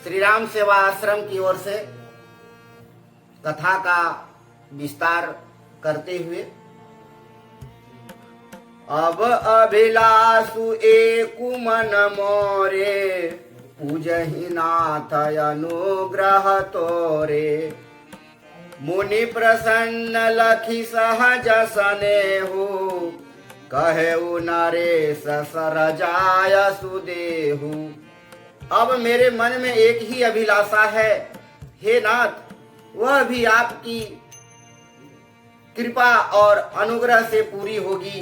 श्री राम सेवा आश्रम की ओर से कथा का विस्तार करते हुए अब अभिलाषु एकु मन मोरे पूजहि नाथ अनुग्रह तोरे मुनि प्रसन्न लखी सहज स्नेहु कहेउ नरेश सरजाय सुदेहु। अब मेरे मन में एक ही अभिलाषा है, हे नाथ, वह भी आपकी कृपा और अनुग्रह से पूरी होगी।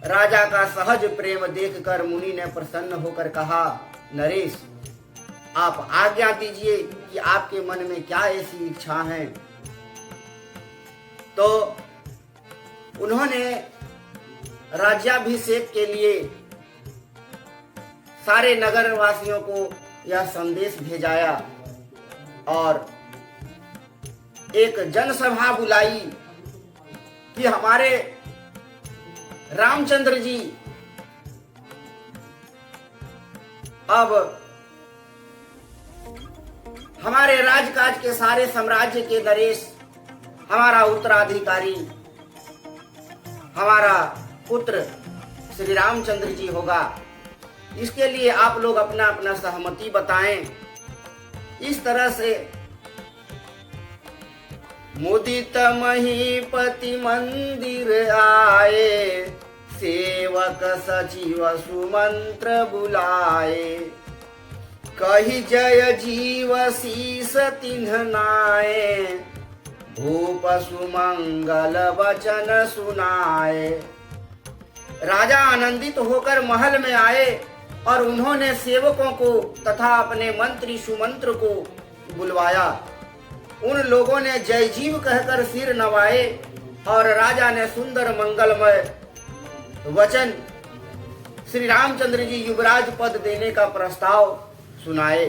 राजा का सहज प्रेम देखकर मुनि ने प्रसन्न होकर कहा, नरेश, आप आज्ञा दीजिए कि आपके मन में क्या ऐसी इच्छा है। तो उन्होंने राज्याभिषेक के लिए सारे नगर वासियों को यह संदेश भेजाया और एक जनसभा बुलाई कि हमारे रामचंद्र जी अब हमारे राजकाज के सारे साम्राज्य के नरेश, हमारा उत्तराधिकारी, हमारा पुत्र श्री रामचंद्र जी होगा। इसके लिए आप लोग अपना अपना सहमति बताएं। इस तरह से मुदित महीपति मंदिर आए, सेवक सचिव सुमंत्र बुलाए, कही जय जीव शीस तिन्ह नाए, भूप सुमंगल वचन सुनाए। राजा आनंदित होकर महल में आए और उन्होंने सेवकों को तथा अपने मंत्री सुमंत्र को बुलवाया। उन लोगों ने जय जीव कहकर सिर नवाए और राजा ने सुंदर मंगलमय वचन श्री रामचंद्र जी युवराज पद देने का प्रस्ताव सुनाए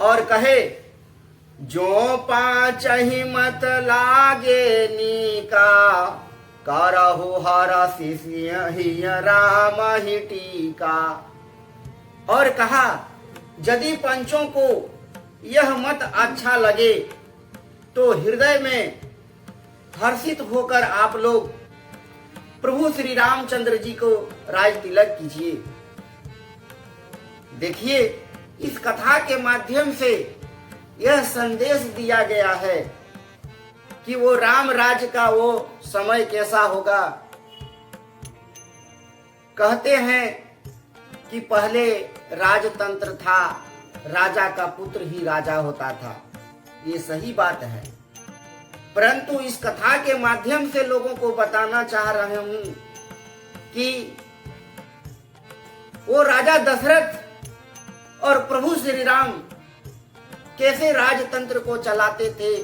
और कहे, जो पांचहि मत लागे नीका, करहु हरषि सिंह राम ही टीका। और कहा, यदि पंचों को यह मत अच्छा लगे तो हृदय में हर्षित होकर आप लोग प्रभु श्री रामचंद्र जी को राज तिलक कीजिए। देखिए, इस कथा के माध्यम से यह संदेश दिया गया है कि वो राम राज्य का वो समय कैसा होगा। कहते हैं कि पहले राजतंत्र था, राजा का पुत्र ही राजा होता था। ये सही बात है, परंतु इस कथा के माध्यम से लोगों को बताना चाह रहे हूं कि वो राजा दशरथ और प्रभु श्री राम कैसे राजतंत्र को चलाते थे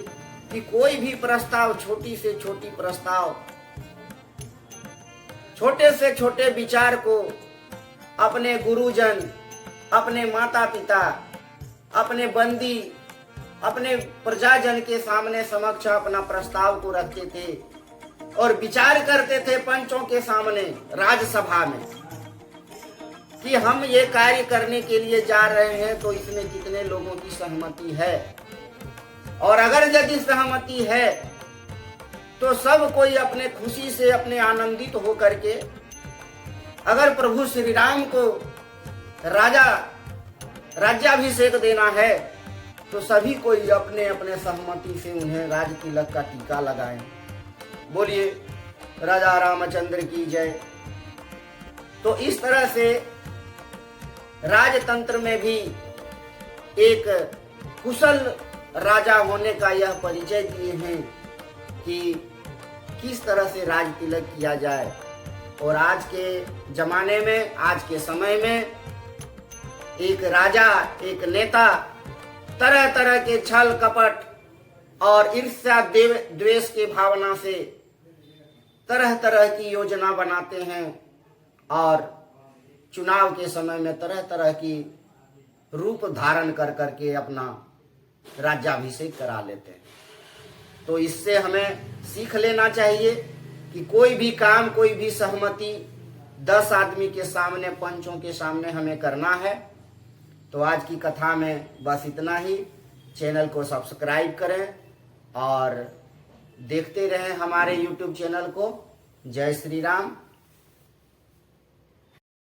कि कोई भी प्रस्ताव, छोटी से छोटी प्रस्ताव, छोटे से छोटे विचार को अपने गुरुजन, अपने माता पिता, अपने बंदी, अपने प्रजाजन के सामने समक्ष अपना प्रस्ताव को रखते थे और विचार करते थे पंचों के सामने राजसभा में कि हम ये कार्य करने के लिए जा रहे हैं तो इसमें कितने लोगों की सहमति है। और अगर यदि सहमति है तो सब कोई अपने खुशी से, अपने आनंदित हो करके, अगर प्रभु श्री राम को राज्याभिषेक देना है तो सभी कोई अपने अपने सहमति से उन्हें राज तिलक का टीका लगाएं। बोलिए राजा रामचंद्र की जय। तो इस तरह से राजतंत्र में भी एक कुशल राजा होने का यह परिचय दिए हैं कि किस तरह से राज तिलक किया जाए। और आज के जमाने में, आज के समय में एक राजा, एक नेता तरह तरह के छल कपट और ईर्ष्या द्वेष के भावना से तरह तरह की योजना बनाते हैं और चुनाव के समय में तरह तरह की रूप धारण कर करके अपना राज्याभिषेक करा लेते हैं। तो इससे हमें सीख लेना चाहिए कि कोई भी काम, कोई भी सहमति 10 आदमी के सामने, पंचों के सामने हमें करना है तो आज की कथा में बस इतना ही। चैनल को सब्सक्राइब करें और देखते रहें हमारे YouTube चैनल को। जय श्री राम।